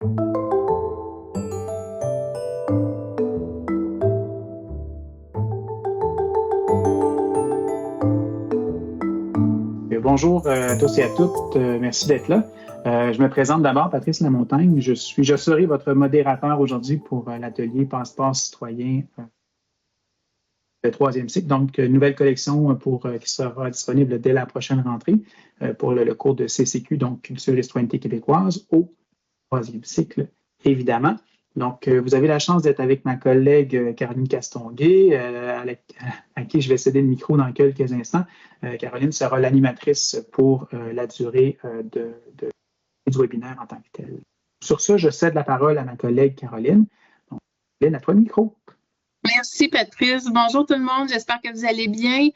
Bonjour à tous et à toutes. Merci d'être là. Je me présente d'abord, Patrice Lamontagne. Je serai votre modérateur aujourd'hui pour l'atelier Passeport citoyen le troisième cycle. Donc, nouvelle collection qui sera disponible dès la prochaine rentrée pour le cours de CCQ, donc Culture et Citoyenneté québécoise, au troisième cycle, évidemment. Donc, vous avez la chance d'être avec ma collègue Caroline Castonguay, à qui je vais céder le micro dans quelques instants. Caroline sera l'animatrice pour la durée du webinaire en tant que tel. Sur ce, je cède la parole à ma collègue Caroline. Donc, Caroline, à toi le micro. Merci Patrice. Bonjour tout le monde, j'espère que vous allez bien.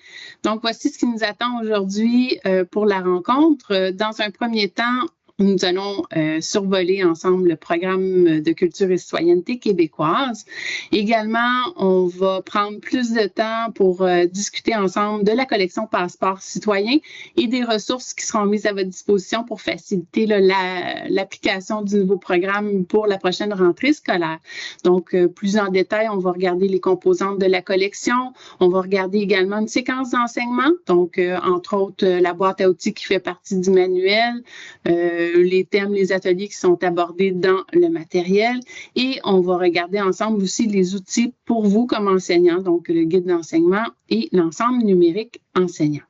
Donc, voici ce qui nous attend aujourd'hui pour la rencontre. Dans un premier temps, nous allons survoler ensemble le programme de culture et citoyenneté québécoise. Également, on va prendre plus de temps pour discuter ensemble de la collection Passeport citoyen et des ressources qui seront mises à votre disposition pour faciliter l'application du nouveau programme pour la prochaine rentrée scolaire. Donc, plus en détail, on va regarder les composantes de la collection. On va regarder également une séquence d'enseignement, donc entre autres la boîte à outils qui fait partie du manuel, les thèmes, les ateliers qui sont abordés dans le matériel et on va regarder ensemble aussi les outils pour vous comme enseignants, donc le guide d'enseignement et l'ensemble numérique enseignant.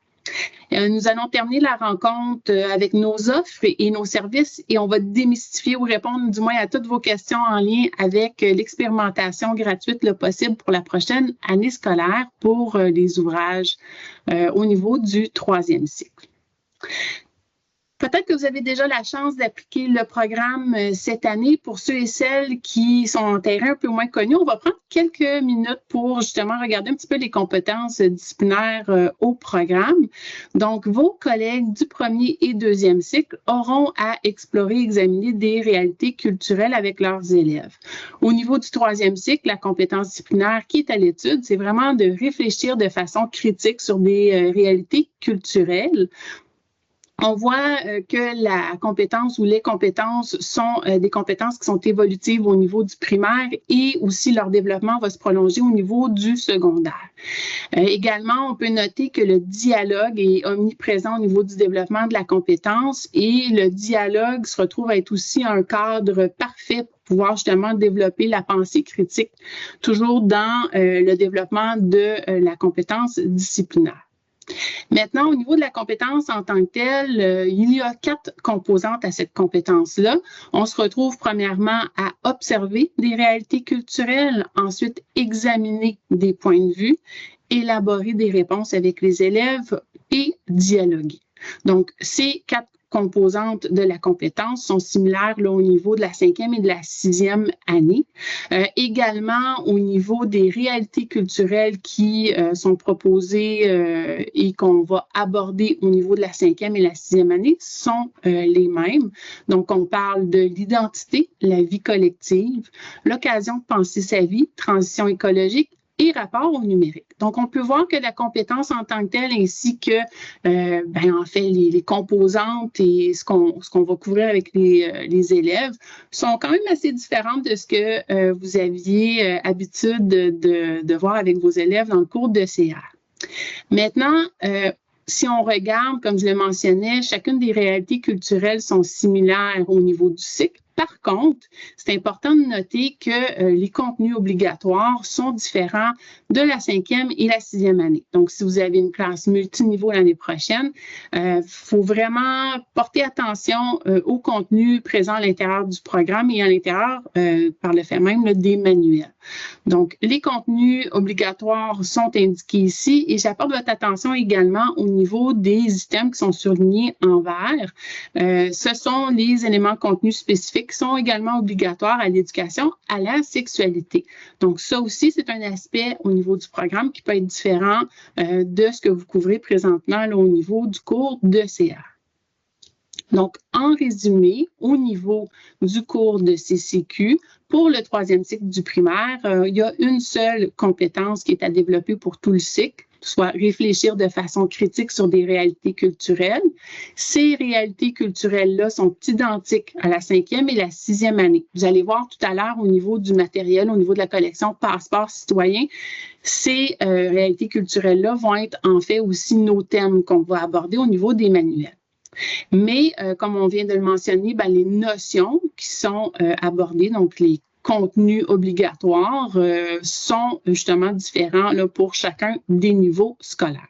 Nous allons terminer la rencontre avec nos offres et nos services et on va démystifier ou répondre du moins à toutes vos questions en lien avec l'expérimentation gratuite le possible pour la prochaine année scolaire pour les ouvrages au niveau du troisième cycle. Peut-être que vous avez déjà la chance d'appliquer le programme cette année. Pour ceux et celles qui sont en terrain un peu moins connus, on va prendre quelques minutes pour justement regarder un petit peu les compétences disciplinaires au programme. Donc, vos collègues du premier et deuxième cycle auront à explorer et examiner des réalités culturelles avec leurs élèves. Au niveau du troisième cycle, la compétence disciplinaire qui est à l'étude, c'est vraiment de réfléchir de façon critique sur des réalités culturelles. On voit que la compétence ou les compétences sont des compétences qui sont évolutives au niveau du primaire et aussi leur développement va se prolonger au niveau du secondaire. Également, on peut noter que le dialogue est omniprésent au niveau du développement de la compétence et le dialogue se retrouve à être aussi un cadre parfait pour pouvoir justement développer la pensée critique, toujours dans le développement de la compétence disciplinaire. Maintenant, au niveau de la compétence en tant que telle, il y a 4 composantes à cette compétence-là. On se retrouve premièrement à observer des réalités culturelles, ensuite examiner des points de vue, élaborer des réponses avec les élèves et dialoguer. Donc, ces 4 composantes de la compétence sont similaires là, au niveau de la 5e et de la 6e année. Également, au niveau des réalités culturelles qui sont proposées et qu'on va aborder au niveau de la 5e et la 6e année sont les mêmes. Donc, on parle de l'identité, la vie collective, l'occasion de penser sa vie, transition écologique, et rapport au numérique. Donc, on peut voir que la compétence en tant que telle ainsi que, en fait, les composantes et ce qu'on va couvrir avec les élèves sont quand même assez différentes de ce que vous aviez habitude de voir avec vos élèves dans le cours de CR. Maintenant, si on regarde, comme je le mentionnais, chacune des réalités culturelles sont similaires au niveau du cycle. Par contre, c'est important de noter que les contenus obligatoires sont différents de la 5e et la 6e année. Donc, si vous avez une classe multiniveau l'année prochaine, faut vraiment porter attention au contenu présent à l'intérieur du programme et à l'intérieur, par le fait même, des manuels. Donc, les contenus obligatoires sont indiqués ici et j'apporte votre attention également au niveau des items qui sont surlignés en vert. Ce sont les éléments contenus spécifiques qui sont également obligatoires à l'éducation à la sexualité. Donc, ça aussi, c'est un aspect au niveau du programme qui peut être différent de ce que vous couvrez présentement là, au niveau du cours de CR. Donc, en résumé, au niveau du cours de CCQ, pour le troisième cycle du primaire, il y a une seule compétence qui est à développer pour tout le cycle. soit réfléchir de façon critique sur des réalités culturelles. Ces réalités culturelles-là sont identiques à la 5e et la 6e année. Vous allez voir tout à l'heure au niveau du matériel, au niveau de la collection Passeport citoyen, ces réalités culturelles-là vont être en fait aussi nos thèmes qu'on va aborder au niveau des manuels. Mais, comme on vient de le mentionner, les notions qui sont abordées, donc les contenus obligatoires, sont justement différents là, pour chacun des niveaux scolaires.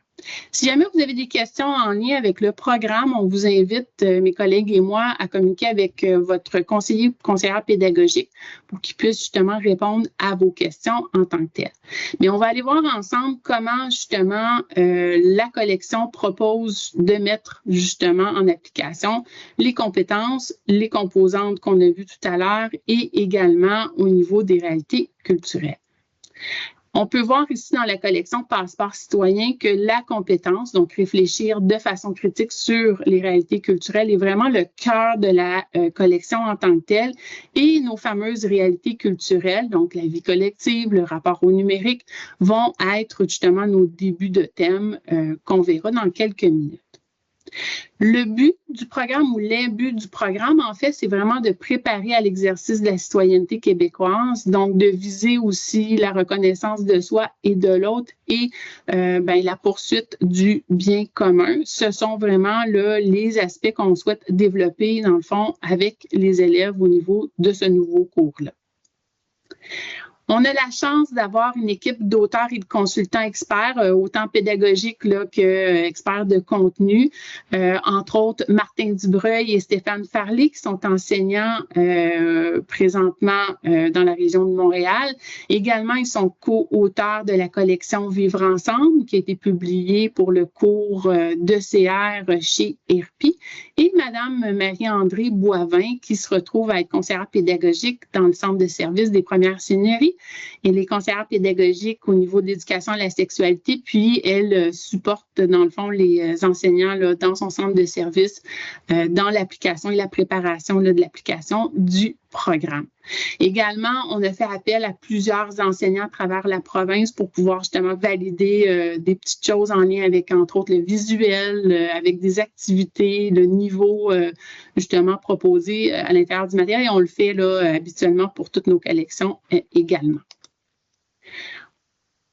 Si jamais vous avez des questions en lien avec le programme, on vous invite, mes collègues et moi, à communiquer avec votre conseillère pédagogique pour qu'il puisse justement répondre à vos questions en tant que telles. Mais on va aller voir ensemble comment justement la collection propose de mettre justement en application les compétences, les composantes qu'on a vues tout à l'heure et également au niveau des réalités culturelles. On peut voir ici dans la collection Passeport citoyen que la compétence, donc réfléchir de façon critique sur les réalités culturelles, est vraiment le cœur de la collection en tant que telle. Et nos fameuses réalités culturelles, donc la vie collective, le rapport au numérique, vont être justement nos débuts de thème qu'on verra dans quelques minutes. Le but du programme ou les buts du programme, en fait, c'est vraiment de préparer à l'exercice de la citoyenneté québécoise, donc de viser aussi la reconnaissance de soi et de l'autre et la poursuite du bien commun. Ce sont vraiment là, les aspects qu'on souhaite développer, dans le fond, avec les élèves au niveau de ce nouveau cours-là. On a la chance d'avoir une équipe d'auteurs et de consultants experts, autant pédagogiques qu'experts de contenu, entre autres Martin Dubreuil et Stéphane Farley, qui sont enseignants présentement dans la région de Montréal. Également, ils sont co-auteurs de la collection Vivre ensemble, qui a été publiée pour le cours d'ECR chez ERPI, et Madame Marie-André Boivin, qui se retrouve à être conseillère pédagogique dans le centre de service des premières seigneuries. Et les conseillères pédagogiques au niveau de l'éducation à la sexualité, puis elle supporte dans le fond les enseignants là, dans son centre de service dans l'application et la préparation là, de l'application du programme. Également, on a fait appel à plusieurs enseignants à travers la province pour pouvoir justement valider des petites choses en lien avec, entre autres, le visuel, avec des activités, le niveau justement proposé à l'intérieur du matériel. Et on le fait là, habituellement pour toutes nos collections également.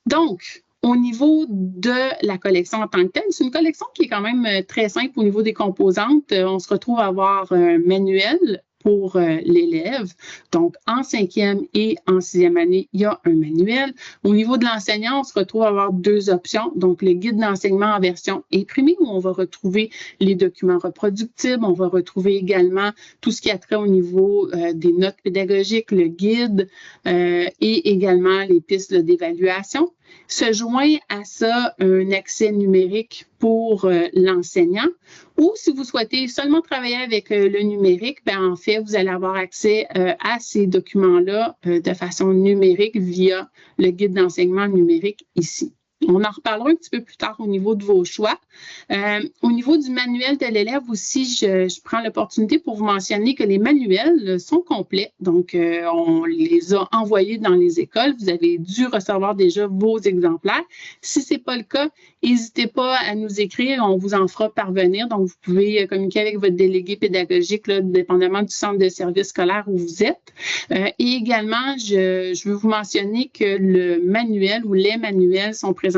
Donc, au niveau de la collection en tant que telle, c'est une collection qui est quand même très simple au niveau des composantes. On se retrouve à avoir un manuel pour l'élève. Donc, en 5e et en 6e année, il y a un manuel. Au niveau de l'enseignant, on se retrouve à avoir deux options. Donc, le guide d'enseignement en version imprimée, où on va retrouver les documents reproductibles. On va retrouver également tout ce qui a trait au niveau des notes pédagogiques, le guide et également les pistes d'évaluation. Se joint à ça un accès numérique pour l'enseignant, ou si vous souhaitez seulement travailler avec le numérique, en fait, vous allez avoir accès à ces documents-là de façon numérique via le guide d'enseignement numérique ici. On en reparlera un petit peu plus tard au niveau de vos choix. Au niveau du manuel de l'élève aussi, je prends l'opportunité pour vous mentionner que les manuels sont complets. Donc, on les a envoyés dans les écoles. Vous avez dû recevoir déjà vos exemplaires. Si ce n'est pas le cas, n'hésitez pas à nous écrire. On vous en fera parvenir. Donc, vous pouvez communiquer avec votre délégué pédagogique, là, dépendamment du centre de service scolaire où vous êtes. Et également, je veux vous mentionner que le manuel ou les manuels sont présentement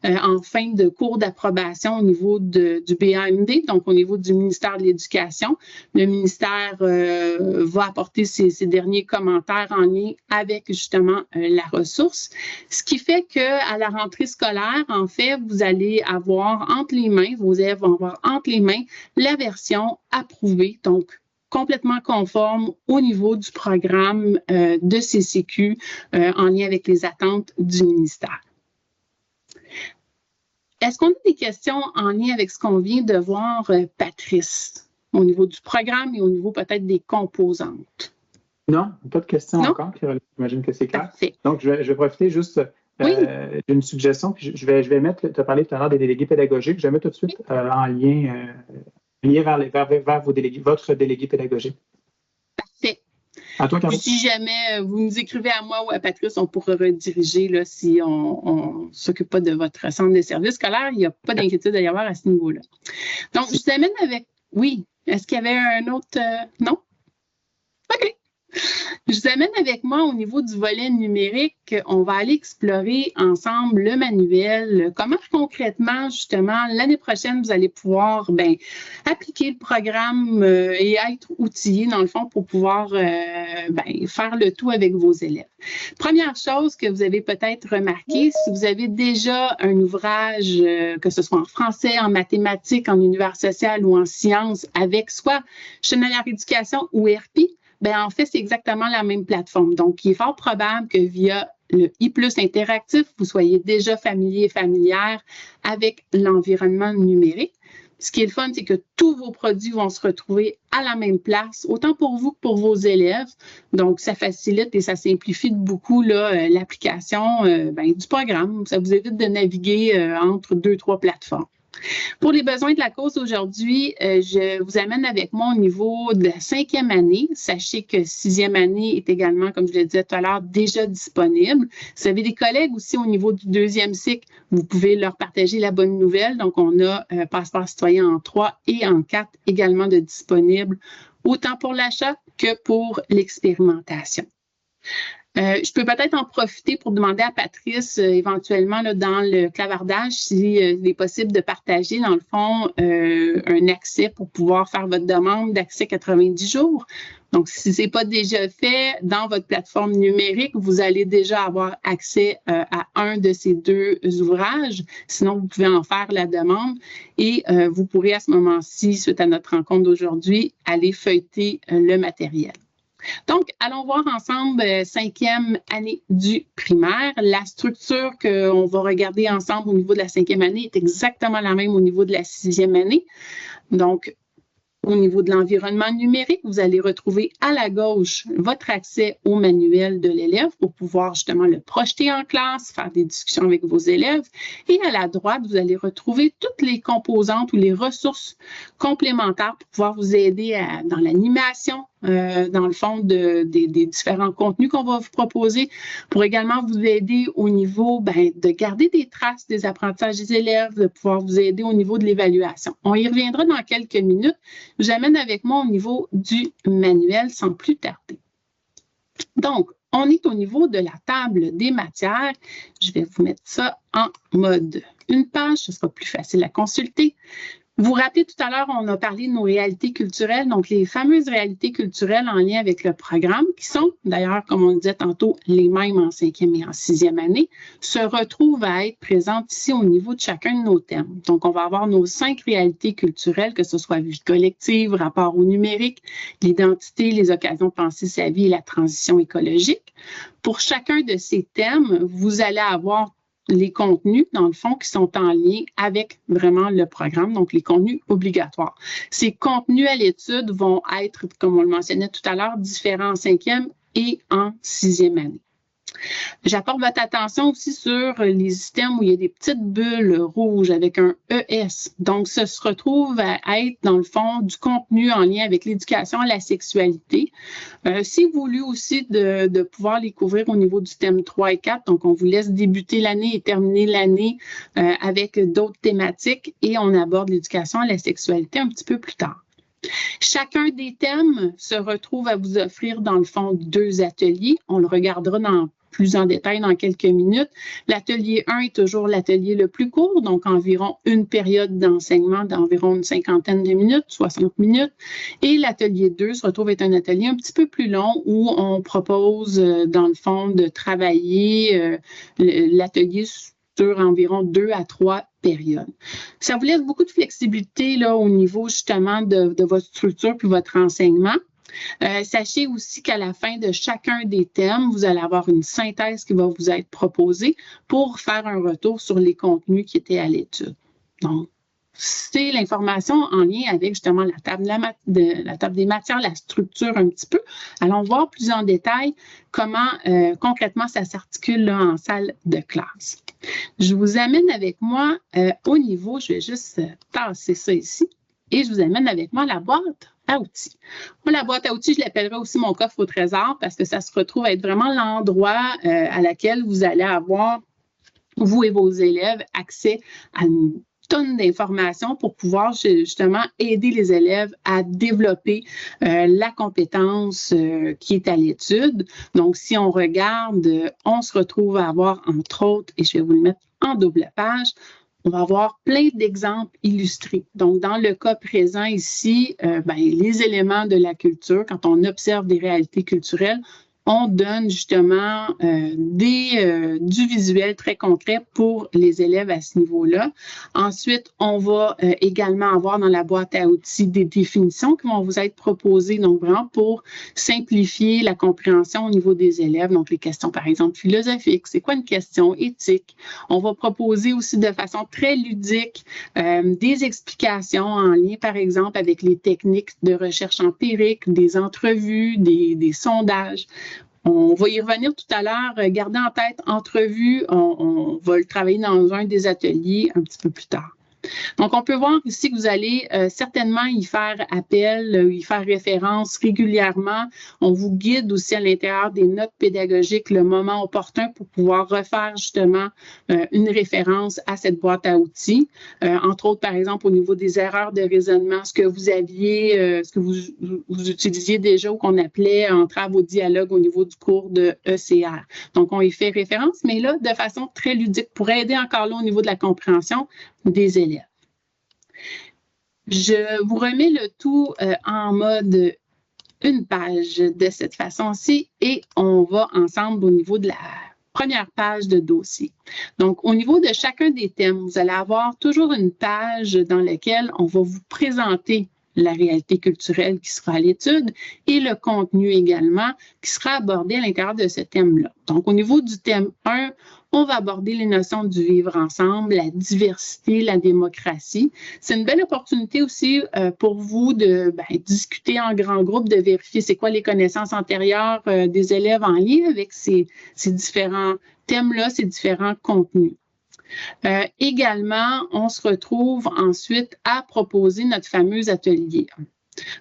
en fin de cours d'approbation au niveau du BAMD, donc au niveau du ministère de l'Éducation. Le ministère va apporter ses derniers commentaires en lien avec justement la ressource. Ce qui fait qu'à la rentrée scolaire, en fait, vous allez avoir entre les mains, vos élèves vont avoir entre les mains la version approuvée, donc complètement conforme au niveau du programme de CCQ en lien avec les attentes du ministère. Est-ce qu'on a des questions en lien avec ce qu'on vient de voir, Patrice, au niveau du programme et au niveau peut-être des composantes? Non, pas de questions encore. J'imagine que c'est clair. Parfait. Donc, je vais profiter juste d'une suggestion. Puis je vais mettre, tu as parlé tout à l'heure des délégués pédagogiques, je vais mettre tout de suite en lien vers votre délégué pédagogique. Parfait. À toi, Caro. Puis si jamais vous nous écrivez à moi ou à Patrice, on pourra rediriger là, si on ne s'occupe pas de votre centre de services scolaires. Il n'y a pas d'inquiétude à y avoir à ce niveau-là. Donc, je vous amène avec... Oui, est-ce qu'il y avait un autre... Non? OK. Je vous amène avec moi au niveau du volet numérique. On va aller explorer ensemble le manuel. Comment concrètement, justement, l'année prochaine, vous allez pouvoir appliquer le programme et être outillé, dans le fond, pour pouvoir faire le tout avec vos élèves. Première chose que vous avez peut-être remarqué, si vous avez déjà un ouvrage, que ce soit en français, en mathématiques, en univers social ou en sciences, avec soit Chenelière Éducation ou ERPI, en fait, c'est exactement la même plateforme. Donc, il est fort probable que via le I+ interactif, vous soyez déjà familier et familière avec l'environnement numérique. Ce qui est le fun, c'est que tous vos produits vont se retrouver à la même place, autant pour vous que pour vos élèves. Donc, ça facilite et ça simplifie beaucoup l'application du programme. Ça vous évite de naviguer entre 2-3 plateformes. Pour les besoins de la cause aujourd'hui, je vous amène avec moi au niveau de la 5e année. Sachez que 6e année est également, comme je le disais tout à l'heure, déjà disponible. Si vous avez des collègues aussi au niveau du 2e cycle, vous pouvez leur partager la bonne nouvelle. Donc, on a Passeport citoyen en 3 et en 4 également de disponibles, autant pour l'achat que pour l'expérimentation. Je peux peut-être en profiter pour demander à Patrice, éventuellement, là, dans le clavardage, s'il est possible de partager, dans le fond, un accès pour pouvoir faire votre demande d'accès 90 jours. Donc, si ce n'est pas déjà fait, dans votre plateforme numérique, vous allez déjà avoir accès à un de ces 2 ouvrages. Sinon, vous pouvez en faire la demande et vous pourrez à ce moment-ci, suite à notre rencontre d'aujourd'hui, aller feuilleter le matériel. Donc, allons voir ensemble 5e année du primaire. La structure qu'on va regarder ensemble au niveau de la 5e année est exactement la même au niveau de la 6e année. Donc, au niveau de l'environnement numérique, vous allez retrouver à la gauche votre accès au manuel de l'élève pour pouvoir justement le projeter en classe, faire des discussions avec vos élèves. Et à la droite, vous allez retrouver toutes les composantes ou les ressources complémentaires pour pouvoir vous aider dans l'animation, dans le fond des différents contenus qu'on va vous proposer, pour également vous aider au niveau de garder des traces des apprentissages des élèves, de pouvoir vous aider au niveau de l'évaluation. On y reviendra dans quelques minutes. J'amène avec moi au niveau du manuel sans plus tarder. Donc, on est au niveau de la table des matières. Je vais vous mettre ça en mode une page, ce sera plus facile à consulter. Vous vous rappelez, tout à l'heure, on a parlé de nos réalités culturelles, donc les fameuses réalités culturelles en lien avec le programme, qui sont, d'ailleurs, comme on le disait tantôt, les mêmes en 5e et en 6e année, se retrouvent à être présentes ici au niveau de chacun de nos thèmes. Donc, on va avoir nos 5 réalités culturelles, que ce soit vie collective, rapport au numérique, l'identité, les occasions de penser sa vie et la transition écologique. Pour chacun de ces thèmes, vous allez avoir les contenus, dans le fond, qui sont en lien avec vraiment le programme, donc les contenus obligatoires. Ces contenus à l'étude vont être, comme on le mentionnait tout à l'heure, différents en 5e et en 6e année. J'apporte votre attention aussi sur les items où il y a des petites bulles rouges avec un ES. Donc, ça se retrouve à être, dans le fond, du contenu en lien avec l'éducation à la sexualité. C'est voulu aussi de pouvoir les couvrir au niveau du thème 3 et 4. Donc, on vous laisse débuter l'année et terminer l'année avec d'autres thématiques et on aborde l'éducation à la sexualité un petit peu plus tard. Chacun des thèmes se retrouve à vous offrir, dans le fond, 2 ateliers. On le regardera plus en détail dans quelques minutes. L'atelier 1 est toujours l'atelier le plus court, donc environ une période d'enseignement d'environ une 50aine de minutes, 60 minutes. Et l'atelier 2 se retrouve être un atelier un petit peu plus long où on propose, dans le fond, de travailler l'atelier sur environ 2 à 3 périodes. Ça vous laisse beaucoup de flexibilité là, au niveau justement de votre structure puis votre enseignement. Sachez aussi qu'à la fin de chacun des thèmes, vous allez avoir une synthèse qui va vous être proposée pour faire un retour sur les contenus qui étaient à l'étude. Donc, c'est l'information en lien avec justement la table des matières, la structure un petit peu. Allons voir plus en détail comment concrètement ça s'articule en salle de classe. Je vous amène avec moi au niveau, je vais juste tasser ça ici, et je vous amène avec moi la boîte à outils. Moi, la boîte à outils, je l'appellerai aussi mon coffre au trésor parce que ça se retrouve à être vraiment l'endroit à laquelle vous allez avoir, vous et vos élèves, accès à une tonne d'informations pour pouvoir justement aider les élèves à développer la compétence qui est à l'étude. Donc, si on regarde, on se retrouve à avoir, entre autres, et je vais vous le mettre en double page, on va avoir plein d'exemples illustrés. Donc, dans le cas présent ici, les éléments de la culture, quand on observe des réalités culturelles, on donne justement du visuel très concret pour les élèves à ce niveau-là. Ensuite, on va également avoir dans la boîte à outils des définitions qui vont vous être proposées, donc vraiment pour simplifier la compréhension au niveau des élèves. Donc, les questions, par exemple, philosophiques, c'est quoi une question éthique? On va proposer aussi de façon très ludique des explications en lien, par exemple, avec les techniques de recherche empirique, des entrevues, des sondages. On va y revenir tout à l'heure. Gardez en tête, entrevue, on va le travailler dans un des ateliers un petit peu plus tard. Donc, on peut voir ici que vous allez certainement y faire appel, y faire référence régulièrement. On vous guide aussi à l'intérieur des notes pédagogiques le moment opportun pour pouvoir refaire justement une référence à cette boîte à outils. Entre autres, par exemple, au niveau des erreurs de raisonnement, ce que vous aviez, ce que vous utilisiez déjà ou qu'on appelait entrave au dialogue au niveau du cours de ECR. Donc, on y fait référence, mais là, de façon très ludique pour aider encore là au niveau de la compréhension des élèves. Je vous remets le tout en mode une page de cette façon-ci et on va ensemble au niveau de la première page de dossier. Donc, au niveau de chacun des thèmes, vous allez avoir toujours une page dans laquelle on va vous présenter la réalité culturelle qui sera à l'étude et le contenu également qui sera abordé à l'intérieur de ce thème-là. Donc, au niveau du thème 1, on va aborder les notions du vivre ensemble, la diversité, la démocratie. C'est une belle opportunité aussi pour vous de discuter en grand groupe, de vérifier c'est quoi les connaissances antérieures des élèves en lien avec ces différents thèmes-là, ces différents contenus. Également, on se retrouve ensuite à proposer notre fameux atelier 1.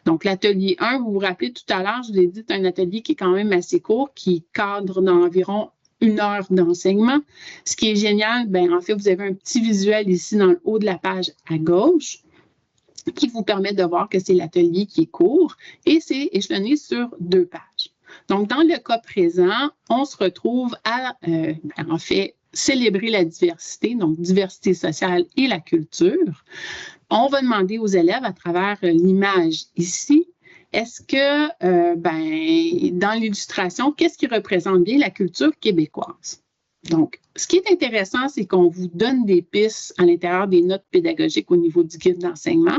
Donc, l'atelier 1, vous vous rappelez tout à l'heure, je vous l'ai dit, c'est un atelier qui est quand même assez court, qui cadre d'environ 1 heure d'enseignement. Ce qui est génial, en fait, vous avez un petit visuel ici dans le haut de la page à gauche qui vous permet de voir que c'est l'atelier qui est court et c'est échelonné sur 2 pages. Donc, dans le cas présent, on se retrouve à, en fait, célébrer la diversité, donc diversité sociale et la culture. On va demander aux élèves à travers l'image ici, est-ce que dans l'illustration, qu'est-ce qui représente bien la culture québécoise? Donc, ce qui est intéressant, c'est qu'on vous donne des pistes à l'intérieur des notes pédagogiques au niveau du guide d'enseignement.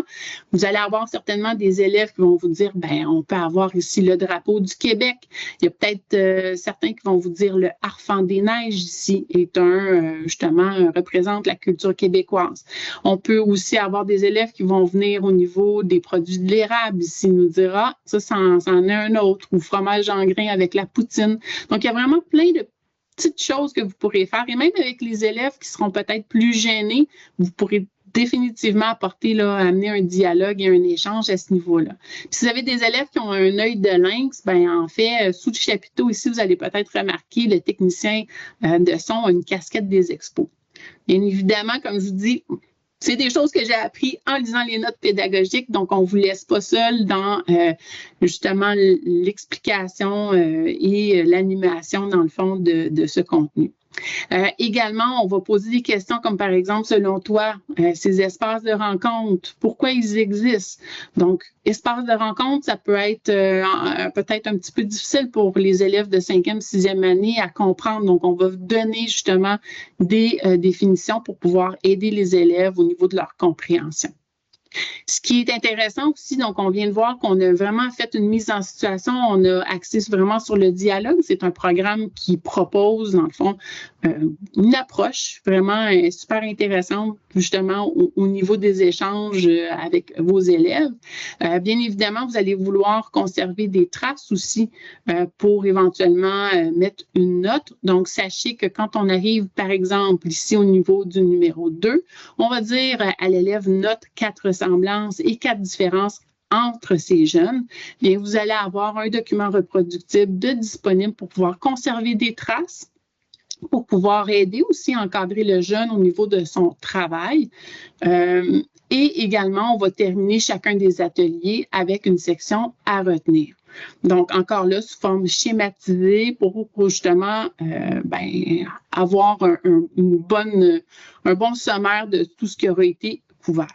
Vous allez avoir certainement des élèves qui vont vous dire, on peut avoir ici le drapeau du Québec. Il y a peut-être certains qui vont vous dire le harfang des neiges ici est représente la culture québécoise. On peut aussi avoir des élèves qui vont venir au niveau des produits de l'érable ici, nous dire, ça en est un autre, ou fromage en grains avec la poutine. Donc, il y a vraiment plein de petites choses que vous pourrez faire. Et même avec les élèves qui seront peut-être plus gênés, vous pourrez définitivement amener un dialogue et un échange à ce niveau-là. Si vous avez des élèves qui ont un œil de lynx, en fait, sous le chapiteau ici, vous allez peut-être remarquer le technicien de son a une casquette des expos. Bien évidemment, comme je vous dis, c'est des choses que j'ai appris en lisant les notes pédagogiques, donc on ne vous laisse pas seul dans justement l'explication et l'animation, dans le fond, de ce contenu. Également, on va poser des questions comme par exemple, selon toi, ces espaces de rencontre, pourquoi ils existent? Donc, espaces de rencontre, ça peut être peut-être un petit peu difficile pour les élèves de 5e, 6e année à comprendre. Donc, on va donner justement des définitions pour pouvoir aider les élèves au niveau de leur compréhension. Ce qui est intéressant aussi, donc on vient de voir qu'on a vraiment fait une mise en situation, on a axé vraiment sur le dialogue. C'est un programme qui propose, dans le fond, une approche vraiment super intéressante, justement, au niveau des échanges avec vos élèves. Bien évidemment, vous allez vouloir conserver des traces aussi pour éventuellement mettre une note. Donc, sachez que quand on arrive, par exemple, ici au niveau du numéro 2, on va dire à l'élève note 4 ressemblances et 4 différences entre ces jeunes, bien, vous allez avoir un document reproductible de disponible pour pouvoir conserver des traces, pour pouvoir aider aussi à encadrer le jeune au niveau de son travail. Et également, on va terminer chacun des ateliers avec une section à retenir. Donc, encore là, sous forme schématisée pour justement avoir un bon sommaire de tout ce qui aura été couvert.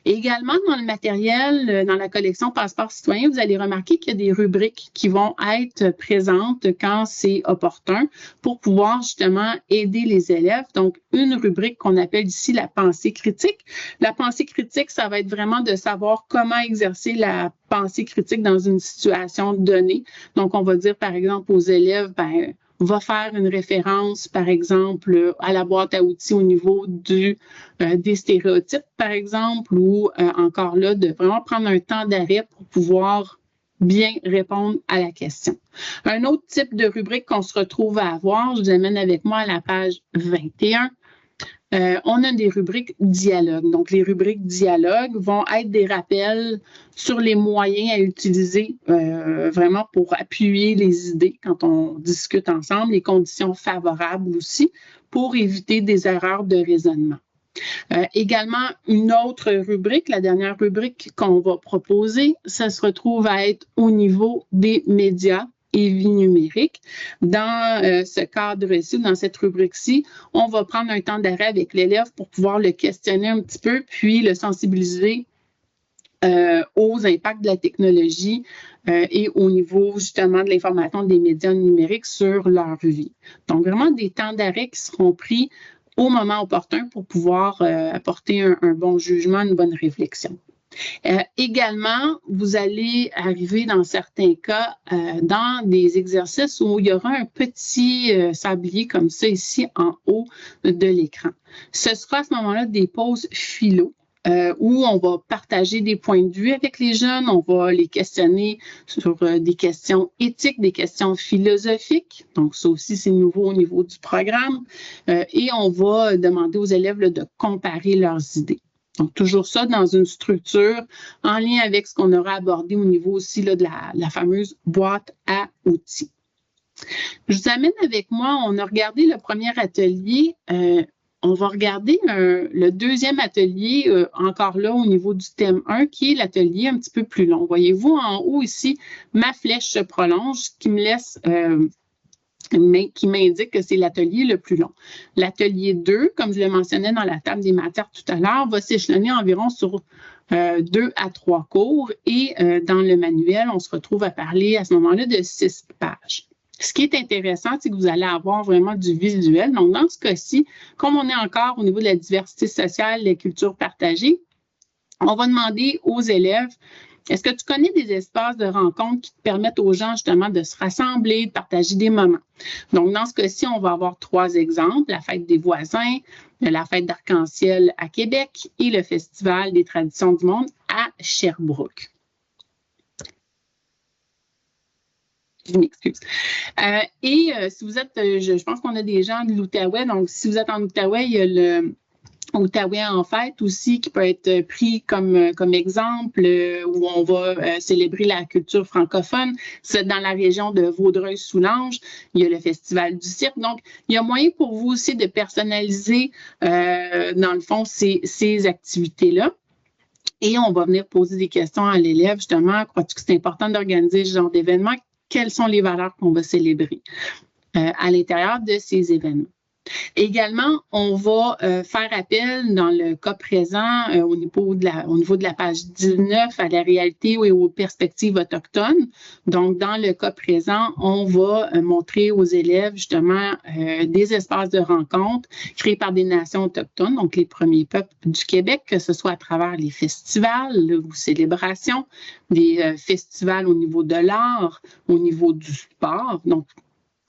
Et également, dans le matériel, dans la collection Passeport citoyen, vous allez remarquer qu'il y a des rubriques qui vont être présentes quand c'est opportun pour pouvoir justement aider les élèves. Donc, une rubrique qu'on appelle ici la pensée critique. La pensée critique, ça va être vraiment de savoir comment exercer la pensée critique dans une situation donnée. Donc, on va dire, par exemple, aux élèves, va faire une référence, par exemple, à la boîte à outils au niveau des stéréotypes, par exemple, ou encore là, de vraiment prendre un temps d'arrêt pour pouvoir bien répondre à la question. Un autre type de rubrique qu'on se retrouve à avoir, je vous amène avec moi à la page 21. On a des rubriques dialogue. Donc, les rubriques dialogue vont être des rappels sur les moyens à utiliser vraiment pour appuyer les idées quand on discute ensemble, les conditions favorables aussi pour éviter des erreurs de raisonnement. Également, une autre rubrique, la dernière rubrique qu'on va proposer, ça se retrouve à être au niveau des médias et vie numérique. Dans ce cadre-ci, dans cette rubrique-ci, on va prendre un temps d'arrêt avec l'élève pour pouvoir le questionner un petit peu, puis le sensibiliser aux impacts de la technologie et au niveau justement de l'information des médias numériques sur leur vie. Donc, vraiment des temps d'arrêt qui seront pris au moment opportun pour pouvoir apporter un bon jugement, une bonne réflexion. Également, vous allez arriver dans certains cas dans des exercices où il y aura un petit sablier comme ça ici en haut de l'écran. Ce sera à ce moment-là des pauses philo. Où on va partager des points de vue avec les jeunes, on va les questionner sur des questions éthiques, des questions philosophiques. Donc, ça aussi, c'est nouveau au niveau du programme. Et on va demander aux élèves là, de comparer leurs idées. Donc, toujours ça dans une structure en lien avec ce qu'on aura abordé au niveau aussi là, de la fameuse boîte à outils. Je vous amène avec moi, on a regardé le premier atelier. On va regarder le deuxième atelier, encore là, au niveau du thème 1, qui est l'atelier un petit peu plus long. Voyez-vous, en haut ici, ma flèche se prolonge, ce qui me laisse, qui m'indique que c'est l'atelier le plus long. L'atelier 2, comme je le mentionnais dans la table des matières tout à l'heure, va s'échelonner environ sur 2 à 3 cours. Et dans le manuel, on se retrouve à parler à ce moment-là de 6 pages. Ce qui est intéressant, c'est que vous allez avoir vraiment du visuel. Donc, dans ce cas-ci, comme on est encore au niveau de la diversité sociale, les cultures partagées, on va demander aux élèves, est-ce que tu connais des espaces de rencontre qui te permettent aux gens justement de se rassembler, de partager des moments? Donc, dans ce cas-ci, on va avoir 3 exemples, la fête des voisins, la fête d'arc-en-ciel à Québec et le Festival des traditions du monde à Sherbrooke. Je m'excuse. Si vous êtes, je pense qu'on a des gens de l'Outaouais, donc si vous êtes en Outaouais, il y a le Outaouais en fête aussi qui peut être pris comme exemple où on va célébrer la culture francophone. C'est dans la région de Vaudreuil-Soulanges. Il y a le Festival du cirque. Donc, il y a moyen pour vous aussi de personnaliser, dans le fond, ces activités-là. Et on va venir poser des questions à l'élève, justement. Crois-tu que c'est important d'organiser ce genre d'événements? Quelles sont les valeurs qu'on va célébrer à l'intérieur de ces événements? Également, on va faire appel dans le cas présent au niveau de la page 19 à la réalité et aux perspectives autochtones. Donc, dans le cas présent, on va montrer aux élèves justement des espaces de rencontre créés par des nations autochtones, donc les premiers peuples du Québec, que ce soit à travers les festivals ou célébrations, des festivals au niveau de l'art, au niveau du sport. Donc,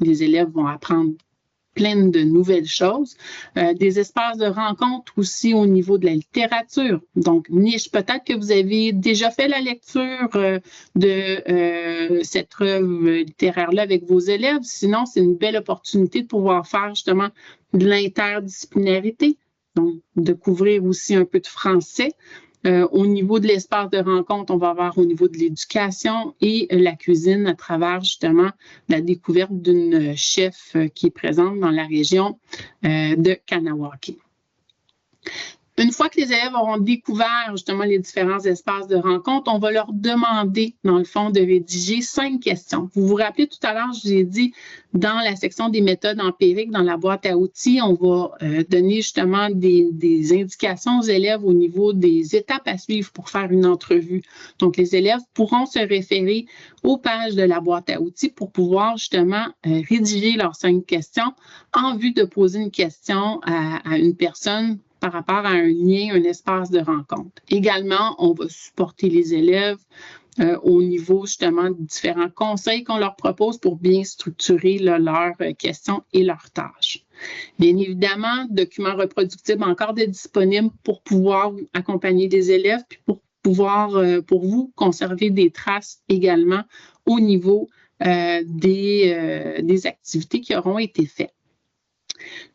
les élèves vont apprendre plein de nouvelles choses. Des espaces de rencontre aussi au niveau de la littérature. Donc, niche, peut-être que vous avez déjà fait la lecture de cette œuvre littéraire-là avec vos élèves. Sinon, c'est une belle opportunité de pouvoir faire justement de l'interdisciplinarité. Donc, de couvrir aussi un peu de français. Au niveau de l'espace de rencontre, on va avoir au niveau de l'éducation et la cuisine à travers justement la découverte d'une chef qui est présente dans la région de Kanawake. Une fois que les élèves auront découvert justement les différents espaces de rencontre, on va leur demander, dans le fond, de rédiger 5 questions. Vous vous rappelez tout à l'heure, je vous ai dit, dans la section des méthodes empiriques, dans la boîte à outils, on va donner justement des indications aux élèves au niveau des étapes à suivre pour faire une entrevue. Donc, les élèves pourront se référer aux pages de la boîte à outils pour pouvoir justement rédiger leurs 5 questions en vue de poser une question à une personne par rapport à un lien, un espace de rencontre. Également, on va supporter les élèves au niveau justement de différents conseils qu'on leur propose pour bien structurer leurs questions et leurs tâches. Bien évidemment, documents reproductibles encore disponibles pour pouvoir accompagner des élèves puis pour pouvoir, pour vous, conserver des traces également au niveau des activités qui auront été faites.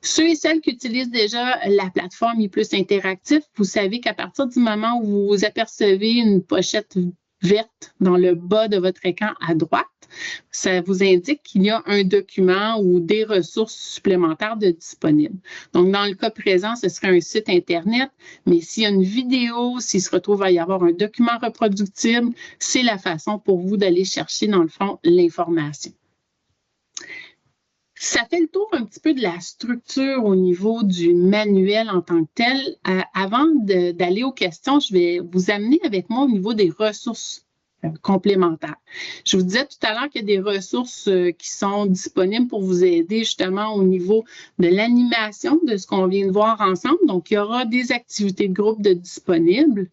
Ceux et celles qui utilisent déjà la plateforme ePlus Interactif, vous savez qu'à partir du moment où vous apercevez une pochette verte dans le bas de votre écran à droite, ça vous indique qu'il y a un document ou des ressources supplémentaires disponibles. Donc, dans le cas présent, ce serait un site Internet, mais s'il y a une vidéo, s'il se retrouve à y avoir un document reproductible, c'est la façon pour vous d'aller chercher, dans le fond, l'information. Ça fait le tour un petit peu de la structure au niveau du manuel en tant que tel. Avant d'aller aux questions, je vais vous amener avec moi au niveau des ressources complémentaires. Je vous disais tout à l'heure qu'il y a des ressources qui sont disponibles pour vous aider justement au niveau de l'animation de ce qu'on vient de voir ensemble. Donc, il y aura des activités de groupe disponibles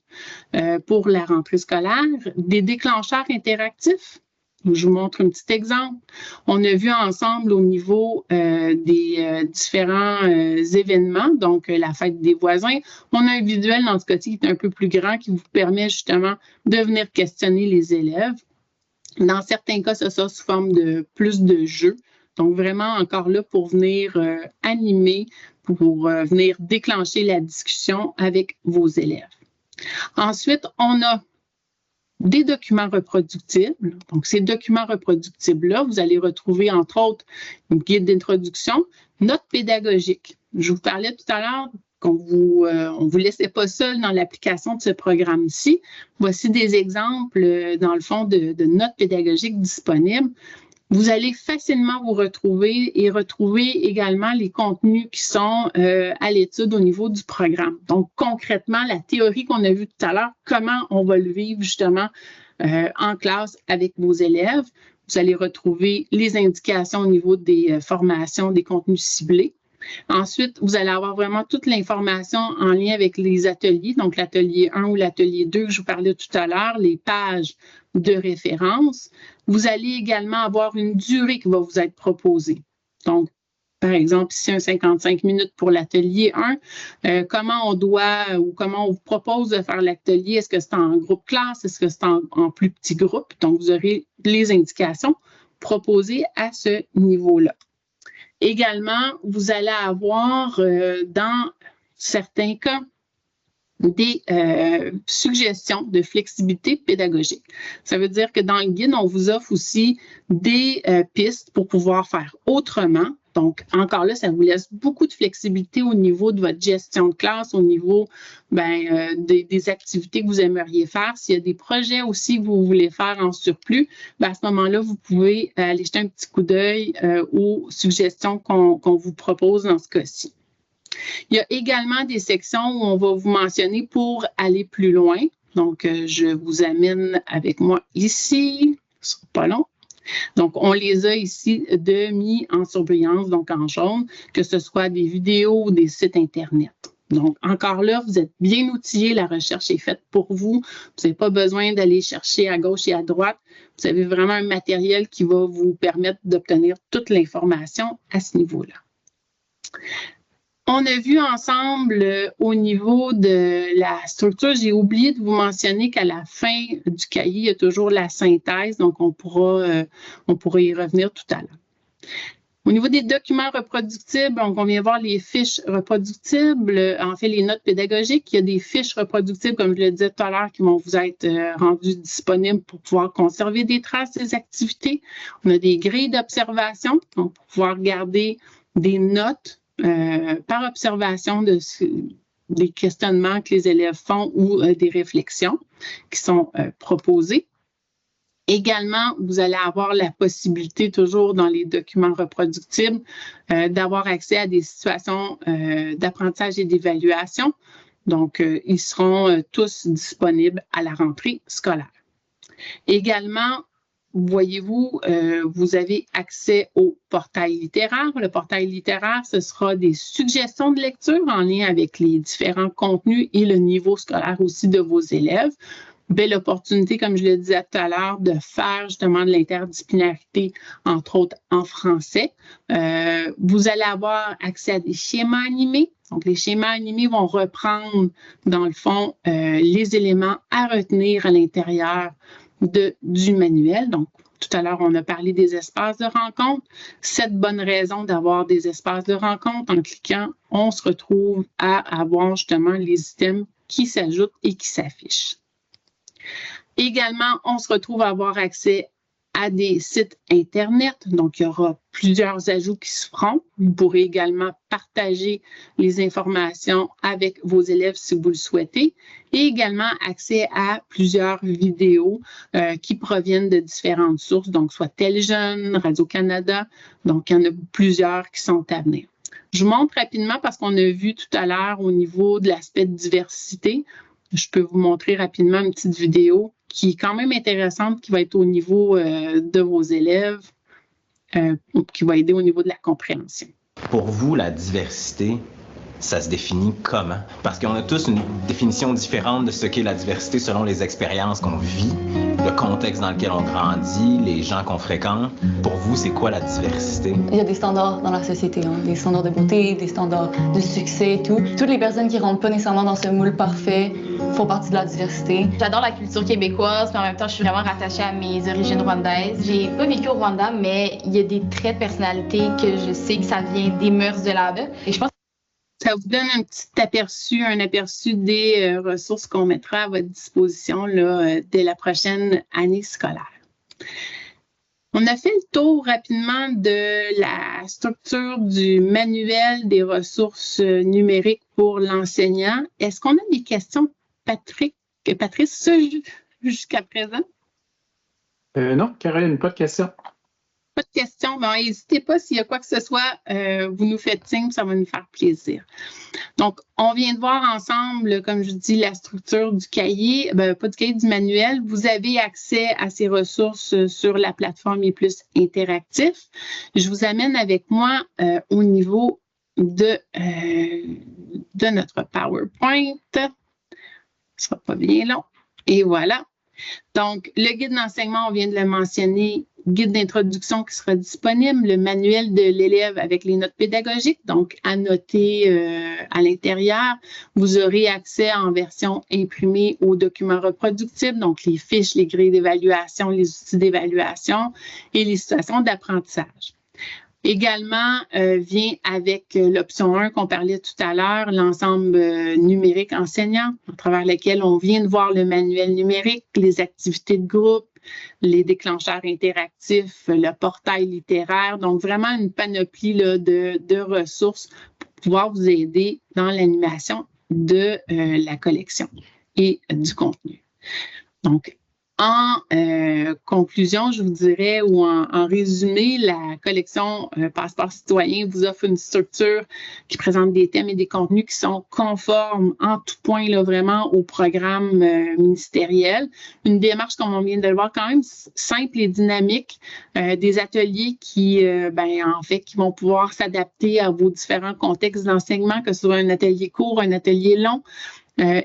pour la rentrée scolaire, des déclencheurs interactifs. Je vous montre un petit exemple. On a vu ensemble au niveau des différents événements, donc la fête des voisins. On a un visuel dans ce cas-ci qui est un peu plus grand qui vous permet justement de venir questionner les élèves. Dans certains cas, ça sera sous forme de plus de jeux. Donc vraiment encore là pour venir animer, pour venir déclencher la discussion avec vos élèves. Ensuite, on a des documents reproductibles. Donc, ces documents reproductibles-là, vous allez retrouver, entre autres, une guide d'introduction, notes pédagogiques. Je vous parlais tout à l'heure qu'on on vous laissait pas seul dans l'application de ce programme-ci. Voici des exemples, dans le fond, de notes pédagogiques disponibles. Vous allez facilement vous retrouver et retrouver également les contenus qui sont à l'étude au niveau du programme. Donc, concrètement, la théorie qu'on a vue tout à l'heure, comment on va le vivre justement en classe avec vos élèves. Vous allez retrouver les indications au niveau des formations, des contenus ciblés. Ensuite, vous allez avoir vraiment toute l'information en lien avec les ateliers, donc l'atelier 1 ou l'atelier 2 que je vous parlais tout à l'heure, les pages de référence. Vous allez également avoir une durée qui va vous être proposée. Donc, par exemple, ici, un 55 minutes pour l'atelier 1. Comment on doit ou comment on vous propose de faire l'atelier? Est-ce que c'est en groupe classe? Est-ce que c'est en plus petit groupe? Donc, vous aurez les indications proposées à ce niveau-là. Également, vous allez avoir, dans certains cas, des suggestions de flexibilité pédagogique. Ça veut dire que dans le guide, on vous offre aussi des pistes pour pouvoir faire autrement. Donc, encore là, ça vous laisse beaucoup de flexibilité au niveau de votre gestion de classe, au niveau des activités que vous aimeriez faire. S'il y a des projets aussi que vous voulez faire en surplus, à ce moment-là, vous pouvez aller jeter un petit coup d'œil aux suggestions qu'on vous propose dans ce cas-ci. Il y a également des sections où on va vous mentionner pour aller plus loin. Donc, je vous amène avec moi ici. Ce sera pas long. Donc, on les a ici mis en surbrillance, donc en jaune, que ce soit des vidéos ou des sites Internet. Donc, encore là, vous êtes bien outillés, la recherche est faite pour vous. Vous n'avez pas besoin d'aller chercher à gauche et à droite. Vous avez vraiment un matériel qui va vous permettre d'obtenir toute l'information à ce niveau-là. On a vu ensemble au niveau de la structure, j'ai oublié de vous mentionner qu'à la fin du cahier, il y a toujours la synthèse, donc on pourra y revenir tout à l'heure. Au niveau des documents reproductibles, donc on vient voir les fiches reproductibles, en fait les notes pédagogiques. Il y a des fiches reproductibles, comme je le disais tout à l'heure, qui vont vous être rendues disponibles pour pouvoir conserver des traces des activités. On a des grilles d'observation, donc pour pouvoir garder des notes par observation des questionnements que les élèves font ou des réflexions qui sont proposées. Également, vous allez avoir la possibilité, toujours dans les documents reproductibles, d'avoir accès à des situations d'apprentissage et d'évaluation. Donc, ils seront tous disponibles à la rentrée scolaire. Également, voyez-vous, vous avez accès au portail littéraire. Le portail littéraire, ce sera des suggestions de lecture en lien avec les différents contenus et le niveau scolaire aussi de vos élèves. Belle opportunité, comme je le disais tout à l'heure, de faire justement de l'interdisciplinarité, entre autres en français. Vous allez avoir accès à des schémas animés. Donc, les schémas animés vont reprendre, dans le fond, les éléments à retenir à l'intérieur du manuel. Donc, tout à l'heure, on a parlé des espaces de rencontre. Cette bonne raison d'avoir des espaces de rencontre, en cliquant, on se retrouve à avoir justement les items qui s'ajoutent et qui s'affichent. Également, on se retrouve à avoir accès à des sites Internet. Donc, il y aura plusieurs ajouts qui se feront. Vous pourrez également partager les informations avec vos élèves si vous le souhaitez. Et également, accès à plusieurs vidéos qui proviennent de différentes sources, donc soit Téléjeunes, Radio-Canada. Donc, il y en a plusieurs qui sont à venir. Je vous montre rapidement parce qu'on a vu tout à l'heure au niveau de l'aspect de diversité. Je peux vous montrer rapidement une petite vidéo qui est quand même intéressante, qui va être au niveau de vos élèves, qui va aider au niveau de la compréhension. Pour vous, la diversité, ça se définit comment? Parce qu'on a tous une définition différente de ce qu'est la diversité selon les expériences qu'on vit, le contexte dans lequel on grandit, les gens qu'on fréquente. Pour vous, c'est quoi la diversité? Il y a des standards dans la société, hein, des standards de beauté, des standards de succès, tout. Toutes les personnes qui ne rentrent pas nécessairement dans ce moule parfait font partie de la diversité. J'adore la culture québécoise, mais en même temps, je suis vraiment rattachée à mes origines rwandaises. J'ai pas vécu au Rwanda, mais il y a des traits de personnalité que je sais que ça vient des mœurs de là-bas. Et je pense ça vous donne un aperçu des ressources qu'on mettra à votre disposition là, dès la prochaine année scolaire. On a fait le tour rapidement de la structure du manuel des ressources numériques pour l'enseignant. Est-ce qu'on a des questions, Patrice, jusqu'à présent? Non, Caroline, pas de questions. Pas de questions. Bon, n'hésitez pas, s'il y a quoi que ce soit, vous nous faites signe, ça va nous faire plaisir. Donc, on vient de voir ensemble, comme je dis, la structure du cahier, pas du cahier, du manuel. Vous avez accès à ces ressources sur la plateforme ePlus Interactif. Je vous amène avec moi au niveau de notre PowerPoint. Ce ne sera pas bien long. Et voilà. Donc, le guide d'enseignement, on vient de le mentionner, guide d'introduction qui sera disponible, le manuel de l'élève avec les notes pédagogiques, donc à noter à l'intérieur. Vous aurez accès en version imprimée aux documents reproductibles, donc les fiches, les grilles d'évaluation, les outils d'évaluation et les situations d'apprentissage. Également, vient avec l'option 1 qu'on parlait tout à l'heure, l'ensemble numérique enseignant, à travers lequel on vient de voir le manuel numérique, les activités de groupe, les déclencheurs interactifs, le portail littéraire. Donc, vraiment une panoplie là, de ressources pour pouvoir vous aider dans l'animation de la collection et du contenu. Donc, en conclusion, je vous dirais, ou en résumé, la collection Passeport citoyen vous offre une structure qui présente des thèmes et des contenus qui sont conformes en tout point, là, vraiment, au programme ministériel. Une démarche, comme on vient de le voir, quand même simple et dynamique, des ateliers qui, en fait, qui vont pouvoir s'adapter à vos différents contextes d'enseignement, que ce soit un atelier court, un atelier long.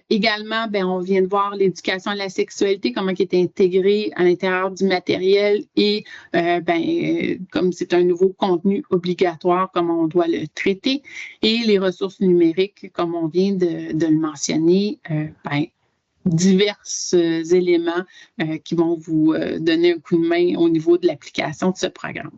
Également, on vient de voir l'éducation à la sexualité, comment elle est intégrée à l'intérieur du matériel et comme c'est un nouveau contenu obligatoire, comment on doit le traiter. Et les ressources numériques, comme on vient de le mentionner, divers éléments qui vont vous donner un coup de main au niveau de l'application de ce programme.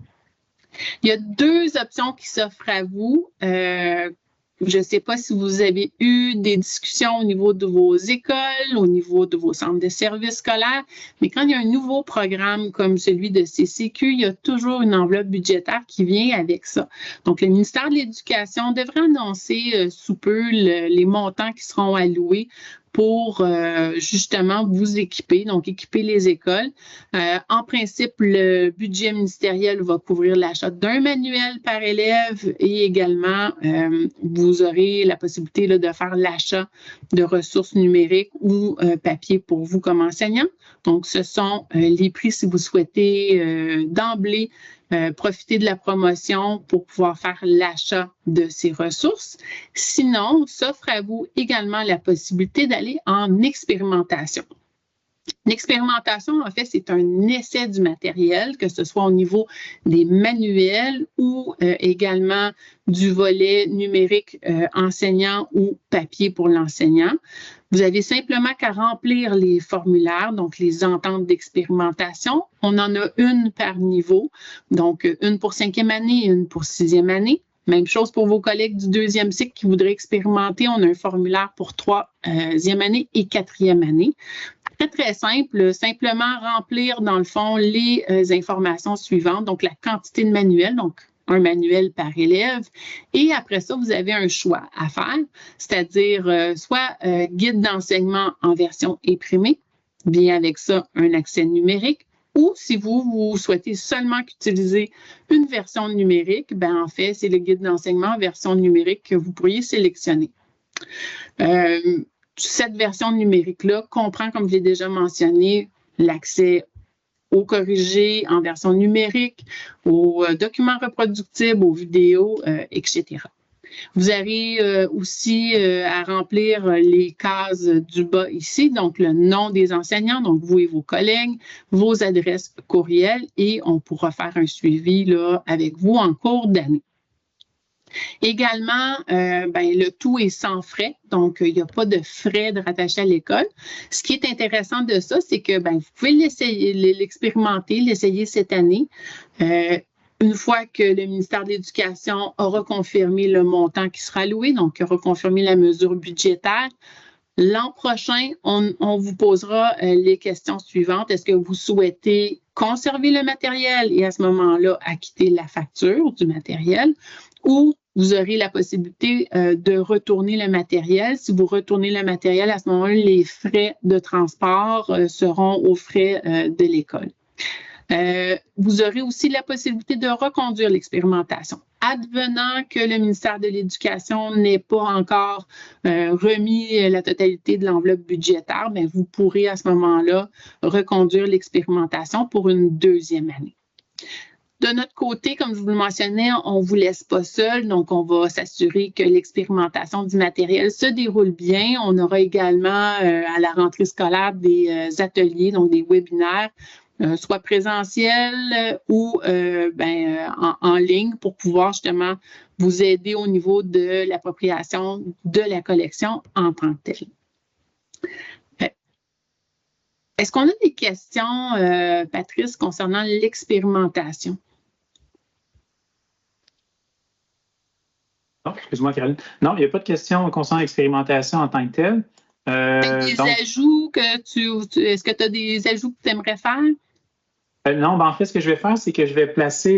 Il y a 2 options qui s'offrent à vous. Je ne sais pas si vous avez eu des discussions au niveau de vos écoles, au niveau de vos centres de services scolaires, mais quand il y a un nouveau programme comme celui de CCQ, il y a toujours une enveloppe budgétaire qui vient avec ça. Donc, le ministère de l'Éducation devrait annoncer sous peu les montants qui seront alloués pour justement vous équiper, donc équiper les écoles. En principe, le budget ministériel va couvrir l'achat d'un manuel par élève et également, vous aurez la possibilité là, de faire l'achat de ressources numériques ou papier pour vous comme enseignant. Donc, ce sont les prix si vous souhaitez d'emblée profiter de la promotion pour pouvoir faire l'achat de ces ressources. Sinon, s'offre à vous également la possibilité d'aller en expérimentation. L'expérimentation, en fait, c'est un essai du matériel, que ce soit au niveau des manuels ou également du volet numérique enseignant ou papier pour l'enseignant. Vous avez simplement qu'à remplir les formulaires, donc les ententes d'expérimentation. On en a une par niveau, donc une pour 5e année et une pour 6e année. Même chose pour vos collègues du 2e cycle qui voudraient expérimenter. On a un formulaire pour 3e année et 4e année. Très, très simple. Simplement remplir, dans le fond, les informations suivantes. Donc, la quantité de manuels, donc un manuel par élève. Et après ça, vous avez un choix à faire, c'est-à-dire soit guide d'enseignement en version imprimée, bien avec ça, un accès numérique, ou si vous souhaitez seulement utiliser une version numérique, ben en fait, c'est le guide d'enseignement en version numérique que vous pourriez sélectionner. Cette version numérique-là comprend, comme je l'ai déjà mentionné, l'accès aux corrigés en version numérique, aux documents reproductibles, aux vidéos, etc. Vous avez aussi à remplir les cases du bas ici, donc le nom des enseignants, donc vous et vos collègues, vos adresses courriel et on pourra faire un suivi là, avec vous en cours d'année. Également, le tout est sans frais, donc il n'y a pas de frais de rattacher à l'école. Ce qui est intéressant de ça, c'est que vous pouvez l'essayer, l'expérimenter, l'essayer cette année. Une fois que le ministère de l'Éducation aura confirmé le montant qui sera alloué, donc aura confirmé la mesure budgétaire, l'an prochain, on vous posera les questions suivantes. Est-ce que vous souhaitez conserver le matériel et à ce moment-là, acquitter la facture du matériel ou vous aurez la possibilité de retourner le matériel. Si vous retournez le matériel, à ce moment-là, les frais de transport seront aux frais de l'école. Vous aurez aussi la possibilité de reconduire l'expérimentation. Advenant que le ministère de l'Éducation n'ait pas encore remis la totalité de l'enveloppe budgétaire, vous pourrez à ce moment-là reconduire l'expérimentation pour une 2e année. De notre côté, comme je vous le mentionnais, on ne vous laisse pas seul, donc on va s'assurer que l'expérimentation du matériel se déroule bien. On aura également à la rentrée scolaire des ateliers, donc des webinaires, soit présentiels ou en ligne pour pouvoir justement vous aider au niveau de l'appropriation de la collection en tant que telle. Est-ce qu'on a des questions, Patrice, concernant l'expérimentation? Non, excuse-moi, Caroline. Non, il n'y a pas de questions concernant l'expérimentation en tant que telle. Ajouts que est-ce que tu as des ajouts que tu aimerais faire? Non, en fait, ce que je vais faire, c'est que je vais placer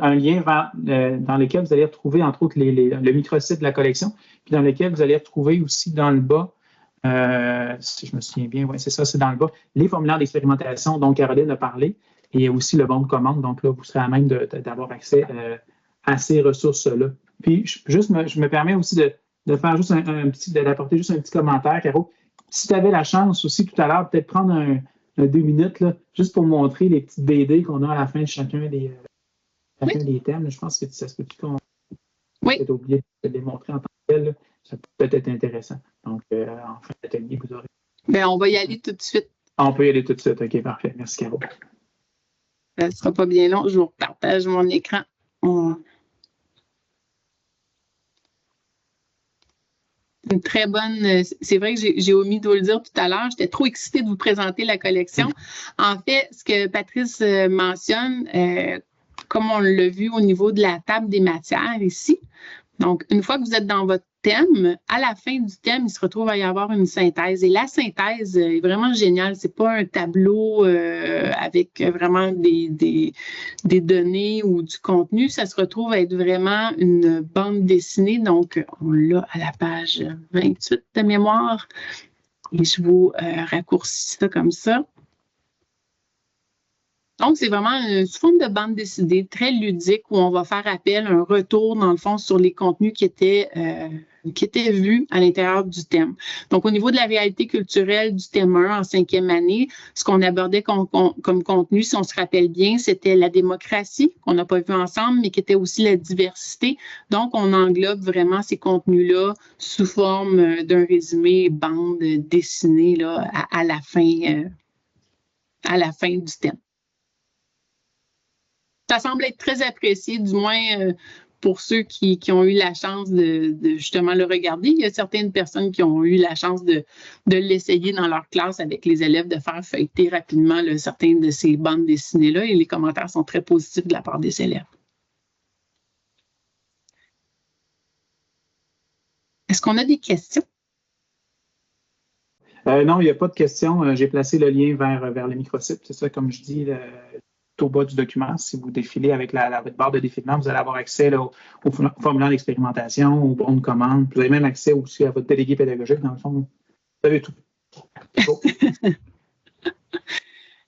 un lien dans lequel vous allez retrouver, entre autres, le microsite de la collection, puis dans lequel vous allez retrouver aussi dans le bas, si je me souviens bien, oui, c'est ça, c'est dans le bas, les formulaires d'expérimentation dont Caroline a parlé, et aussi le bon de commande. Donc là, vous serez à même d'avoir accès à ces ressources-là. Puis, je me permets aussi de faire juste d'apporter juste un petit commentaire, Caro. Si tu avais la chance aussi tout à l'heure, peut-être prendre un 2 minutes, là, juste pour montrer les petites BD qu'on a à la fin de chacun des thèmes. Je pense que ça se peut qu'on peut-être oublié de les montrer en tant que tel. Ça peut être intéressant. Donc, en fin d'atelier, vous aurez. On va y aller tout de suite. On peut y aller tout de suite. OK, parfait. Merci, Caro. Ça ne sera pas bien long. Je vous partage mon écran. Une très bonne, c'est vrai que j'ai omis de vous le dire tout à l'heure, j'étais trop excitée de vous présenter la collection. En fait, ce que Patrice mentionne, comme on l'a vu au niveau de la table des matières ici. Donc, une fois que vous êtes dans votre thème, à la fin du thème, il se retrouve à y avoir une synthèse. Et la synthèse est vraiment géniale. C'est pas un tableau avec vraiment des données ou du contenu. Ça se retrouve à être vraiment une bande dessinée. Donc, on l'a à la page 28 de mémoire. Et je vous raccourcis ça comme ça. Donc, c'est vraiment une forme de bande dessinée très ludique où on va faire appel, un retour, dans le fond, sur les contenus qui étaient vus à l'intérieur du thème. Donc, au niveau de la réalité culturelle du thème 1 en 5e année, ce qu'on abordait comme contenu, si on se rappelle bien, c'était la démocratie, qu'on n'a pas vu ensemble, mais qui était aussi la diversité. Donc, on englobe vraiment ces contenus-là sous forme d'un résumé bande dessinée là, à la fin du thème. Ça semble être très apprécié, du moins pour ceux qui ont eu la chance de justement le regarder. Il y a certaines personnes qui ont eu la chance de l'essayer dans leur classe avec les élèves, de faire feuilleter rapidement certaines de ces bandes dessinées-là, et les commentaires sont très positifs de la part des élèves. Est-ce qu'on a des questions? Non, il n'y a pas de questions. J'ai placé le lien vers le microsite. C'est ça, comme je dis, au bas du document. Si vous défilez avec la barre de défilement, vous allez avoir accès là, au formulaire d'expérimentation, aux bons de commande. Vous avez même accès aussi à votre délégué pédagogique. Dans le fond, vous avez tout.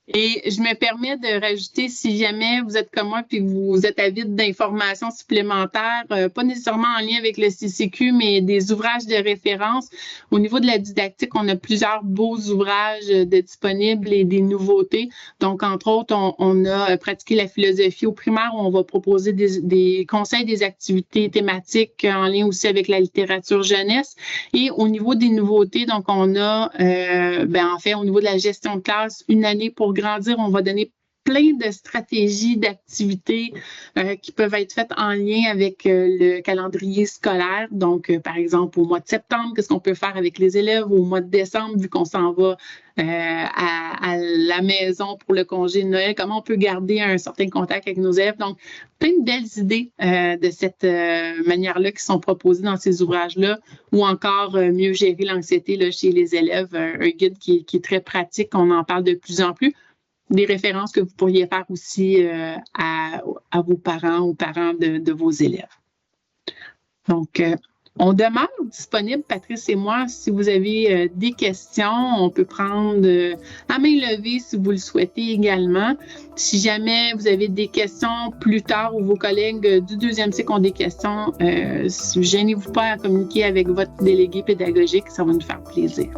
Et je me permets de rajouter, si jamais vous êtes comme moi puis vous êtes avide d'informations supplémentaires, pas nécessairement en lien avec le CCQ, mais des ouvrages de référence. Au niveau de la didactique, on a plusieurs beaux ouvrages disponibles et des nouveautés. Donc, entre autres, on a pratiqué la philosophie au primaire, où on va proposer des conseils, des activités thématiques en lien aussi avec la littérature jeunesse. Et au niveau des nouveautés, donc on a, en fait, au niveau de la gestion de classe, une année pour grandir, on va donner plein de stratégies, d'activités qui peuvent être faites en lien avec le calendrier scolaire. Donc, par exemple, au mois de septembre, qu'est-ce qu'on peut faire avec les élèves? Au mois de décembre, vu qu'on s'en va à la maison pour le congé de Noël, comment on peut garder un certain contact avec nos élèves? Donc, plein de belles idées de cette manière-là qui sont proposées dans ces ouvrages-là, ou encore mieux gérer l'anxiété là, chez les élèves, un guide qui est très pratique, on en parle de plus en plus. Des références que vous pourriez faire aussi à vos parents, aux parents de vos élèves. Donc, on demeure disponible, Patrice et moi, si vous avez des questions. On peut prendre à main levée si vous le souhaitez également. Si jamais vous avez des questions plus tard ou vos collègues du 2e cycle ont des questions, gênez-vous pas à communiquer avec votre délégué pédagogique, ça va nous faire plaisir.